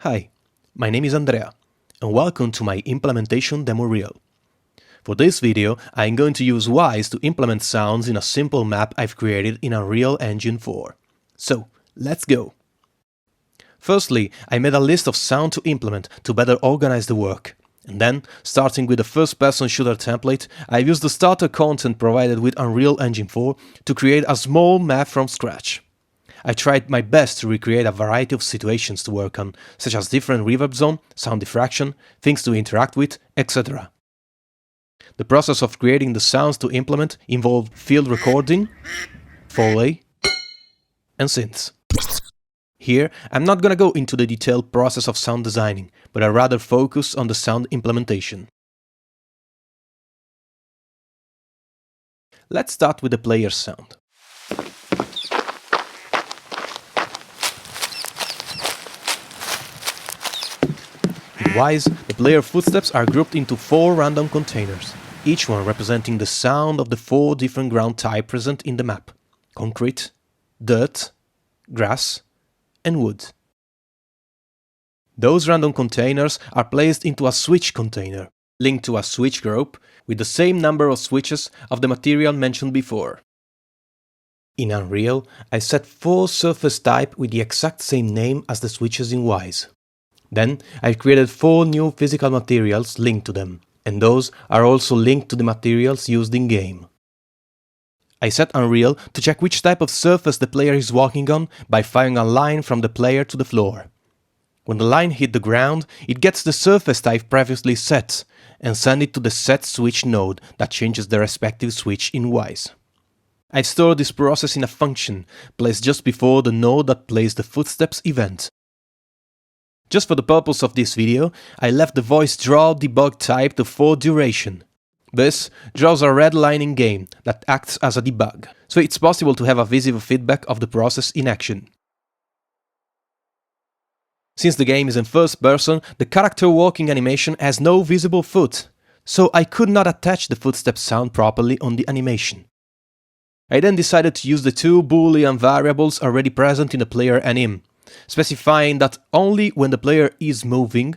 Hi, my name is Andrea, and welcome to my implementation demo reel. For this video, I am going to use Wwise to implement sounds in a simple map I've created in Unreal Engine 4. So, let's go! Firstly, I made a list of sounds to implement to better organize the work. And then, starting with the first-person shooter template, I used the starter content provided with Unreal Engine 4 to create a small map from scratch. I tried my best to recreate a variety of situations to work on, such as different reverb zone, sound diffraction, things to interact with, etc. The process of creating the sounds to implement involved field recording, Foley, and synths. Here, I'm not gonna go into the detailed process of sound designing, but I rather focus on the sound implementation. Let's start with the player's sound. In Wwise, the player footsteps are grouped into 4 random containers, each one representing the sound of the 4 different ground types present in the map: concrete, dirt, grass, and wood. Those random containers are placed into a switch container, linked to a switch group with the same number of switches of the material mentioned before. In Unreal, I set 4 surface types with the exact same name as the switches in Wwise. Then, I've created 4 new physical materials linked to them, and those are also linked to the materials used in-game. I set Unreal to check which type of surface the player is walking on by firing a line from the player to the floor. When the line hit the ground, it gets the surface type previously set, and sends it to the set switch node that changes the respective switch in Wwise. I've stored this process in a function, placed just before the node that plays the footsteps event. Just for the purpose of this video, I left the voice draw debug type to 4 duration. This draws a red line in game that acts as a debug, so it's possible to have a visible feedback of the process in action. Since the game is in first person, the character walking animation has no visible foot, so I could not attach the footstep sound properly on the animation. I then decided to use the 2 Boolean variables already present in the player anim, specifying that only when the player is moving,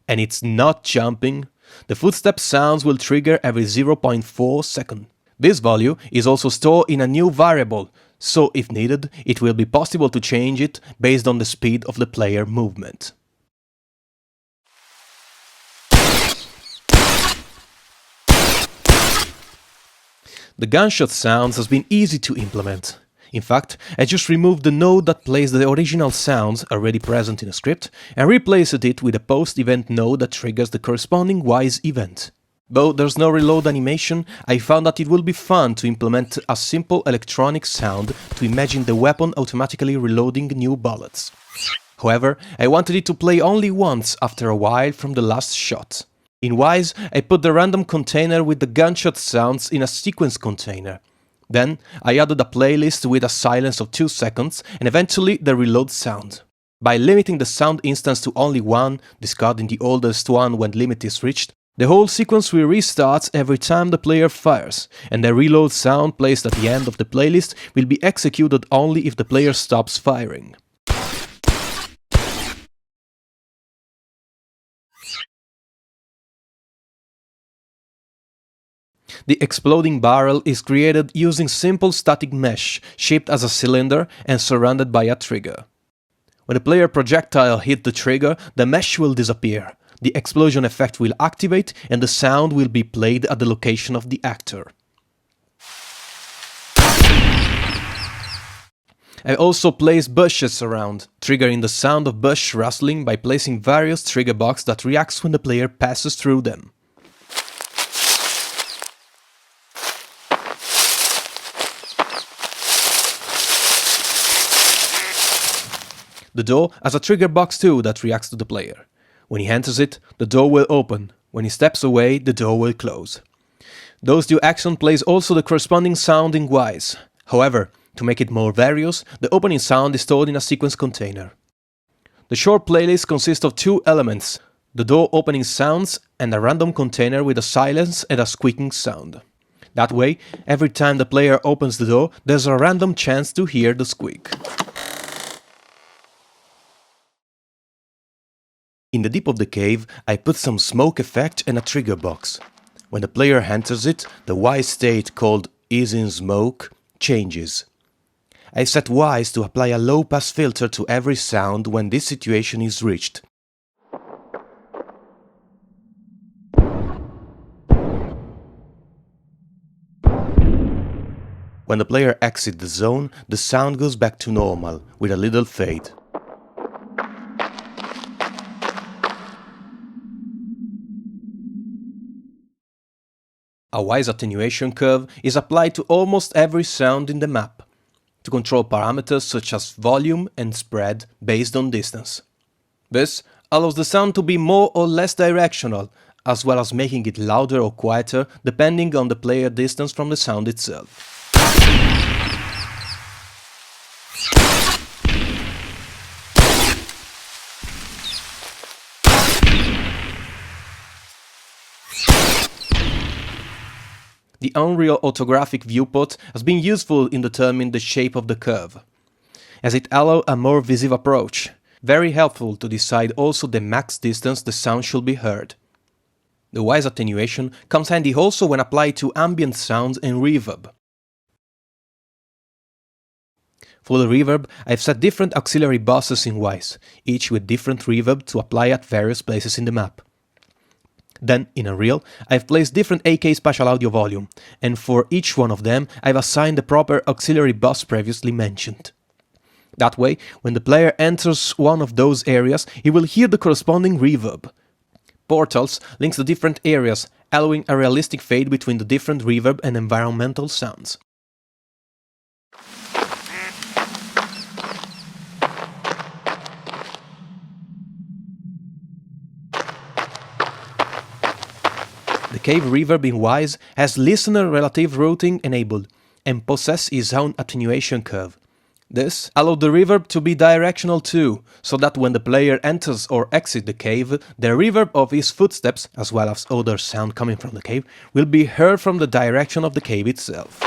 and it's not jumping, the footstep sounds will trigger every 0.4 seconds. This value is also stored in a new variable, so if needed, it will be possible to change it based on the speed of the player movement. The Gunshots Sounds has been easy to implement. In fact, I just removed the node that plays the original sounds already present in the script and replaced it with a post-event node that triggers the corresponding Wwise event. Though there's no reload animation, I found that it will be fun to implement a simple electronic sound to imagine the weapon automatically reloading new bullets. However, I wanted it to play only once after a while from the last shot. In Wwise, I put the random container with the gunshot sounds in a sequence container. Then, I added a playlist with a silence of 2 seconds and eventually the reload sound. By limiting the sound instance to only 1, discarding the oldest one when limit is reached, the whole sequence will restart every time the player fires, and the reload sound placed at the end of the playlist will be executed only if the player stops firing. The exploding barrel is created using simple static mesh shaped as a cylinder and surrounded by a trigger. When the player projectile hits the trigger, the mesh will disappear, the explosion effect will activate, and the sound will be played at the location of the actor. I also placed bushes around, triggering the sound of bush rustling by placing various trigger boxes that reacts when the player passes through them. The door has a trigger box too that reacts to the player. When he enters it, the door will open. When he steps away, the door will close. Those 2 actions plays also the corresponding sound in Wwise. However, to make it more various, the opening sound is stored in a sequence container. The short playlist consists of 2 elements: the door opening sounds and a random container with a silence and a squeaking sound. That way, every time the player opens the door, there's a random chance to hear the squeak. In the deep of the cave, I put some smoke effect and a trigger box. When the player enters it, the Wwise state called is in smoke changes. I set Wwise to apply a low-pass filter to every sound when this situation is reached. When the player exits the zone, the sound goes back to normal, with a little fade. A Wwise attenuation curve is applied to almost every sound in the map, to control parameters such as volume and spread based on distance. This allows the sound to be more or less directional, as well as making it louder or quieter depending on the player distance from the sound itself. The Unreal orthographic viewport has been useful in determining the shape of the curve, as it allows a more visive approach, very helpful to decide also the max distance the sound should be heard. The Wwise attenuation comes handy also when applied to ambient sounds and reverb. For the reverb, I've set different auxiliary buses in Wwise, each with different reverb to apply at various places in the map. Then, in Unreal, I've placed different AK spatial audio volume, and for each one of them, I've assigned the proper auxiliary bus previously mentioned. That way, when the player enters one of those areas, he will hear the corresponding reverb. Portals links the different areas, allowing a realistic fade between the different reverb and environmental sounds. The cave reverb in Wwise has listener relative routing enabled and possesses its own attenuation curve. This allows the reverb to be directional too, so that when the player enters or exits the cave, the reverb of his footsteps, as well as other sound coming from the cave, will be heard from the direction of the cave itself.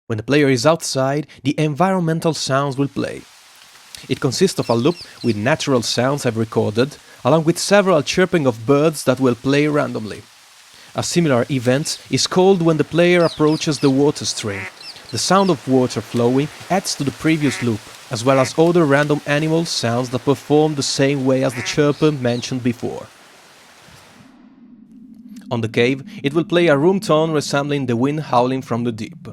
When the player is outside, the environmental sounds will play. It consists of a loop with natural sounds I've recorded, along with several chirping of birds that will play randomly. A similar event is called when the player approaches the water stream. The sound of water flowing adds to the previous loop, as well as other random animal sounds that perform the same way as the chirper mentioned before. On the cave, it will play a room tone resembling the wind howling from the deep,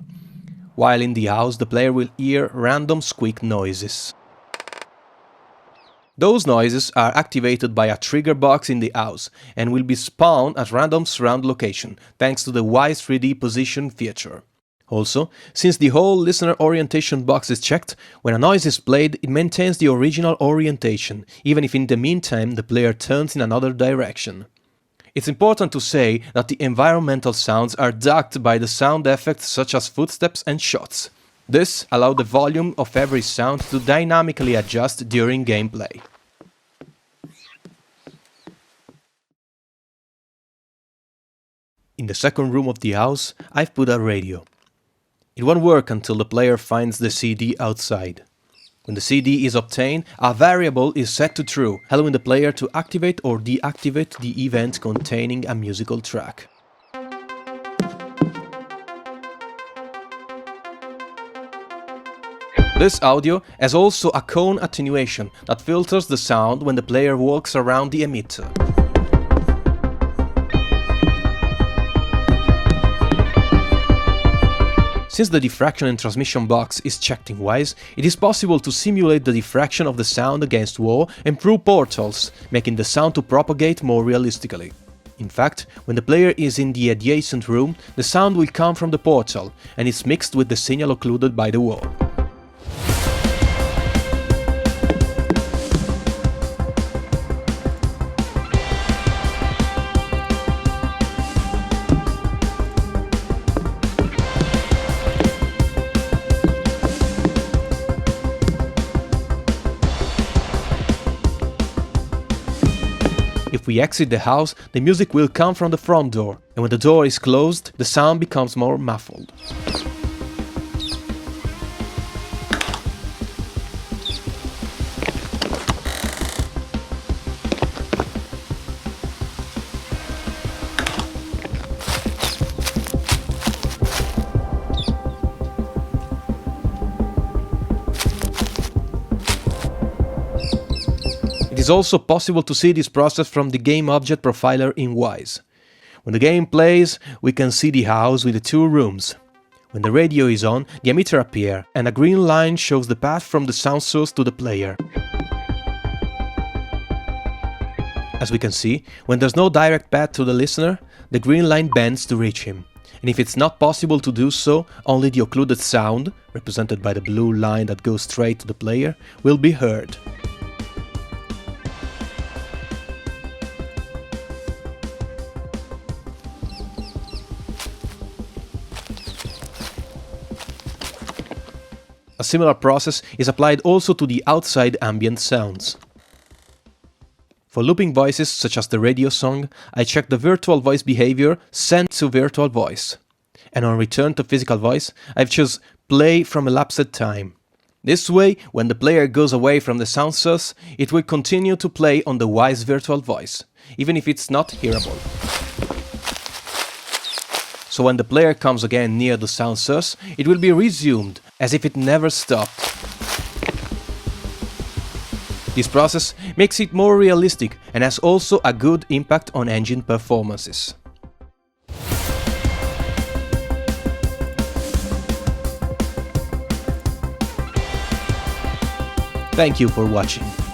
while in the house the player will hear random squeak noises. Those noises are activated by a trigger box in the house and will be spawned at random surround location, thanks to the Wwise 3D position feature. Also, since the whole listener orientation box is checked, when a noise is played it maintains the original orientation, even if in the meantime the player turns in another direction. It's important to say that the environmental sounds are ducked by the sound effects such as footsteps and shots. This allows the volume of every sound to dynamically adjust during gameplay. In the second room of the house, I've put a radio. It won't work until the player finds the CD outside. When the CD is obtained, a variable is set to true, allowing the player to activate or deactivate the event containing a musical track. This audio has also a cone attenuation that filters the sound when the player walks around the emitter. Since the diffraction and transmission box is checked in Wwise, it is possible to simulate the diffraction of the sound against wall and through portals, making the sound to propagate more realistically. In fact, when the player is in the adjacent room, the sound will come from the portal, and is mixed with the signal occluded by the wall. If if we exit the house, the music will come from the front door, and when the door is closed, the sound becomes more muffled. It is also possible to see this process from the Game Object Profiler in Wwise. When the game plays, we can see the house with the two rooms. When the radio is on, the emitter appears, and a green line shows the path from the sound source to the player. As we can see, when there's no direct path to the listener, the green line bends to reach him. And if it's not possible to do so, only the occluded sound, represented by the blue line that goes straight to the player, will be heard. A similar process is applied also to the outside ambient sounds. For looping voices such as the radio song, I check the virtual voice behavior sent to virtual voice. And on return to physical voice, I've chosen play from elapsed time. This way, when the player goes away from the sound source, it will continue to play on the Wwise virtual voice, even if it's not hearable. So when the player comes again near the sound source, it will be resumed, as if it never stopped. This process makes it more realistic and has also a good impact on engine performances. Thank you for watching.